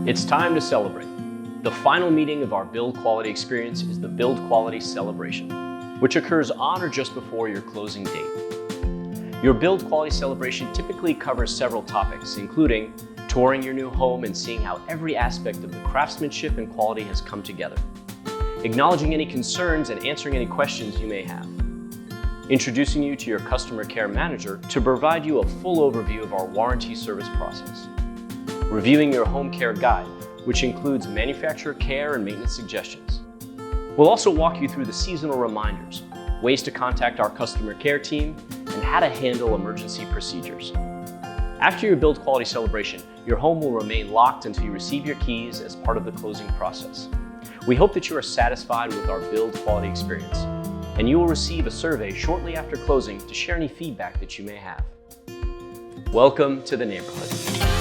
It's time to celebrate. The final meeting of our build quality experience is the Build Quality Celebration, which occurs on or just before your closing date. Your build quality celebration typically covers several topics, including touring your new home and seeing how every aspect of the craftsmanship and quality has come together, acknowledging any concerns and answering any questions you may have, introducing you to your customer care manager to provide you a full overview of our warranty service process, reviewing your home care guide, which includes manufacturer care and maintenance suggestions. We'll also walk you through the seasonal reminders, ways to contact our customer care team, and how to handle emergency procedures. After your build quality celebration, your home will remain locked until you receive your keys as part of the closing process. We hope that you are satisfied with our build quality experience, and you will receive a survey shortly after closing to share any feedback that you may have. Welcome to the neighborhood.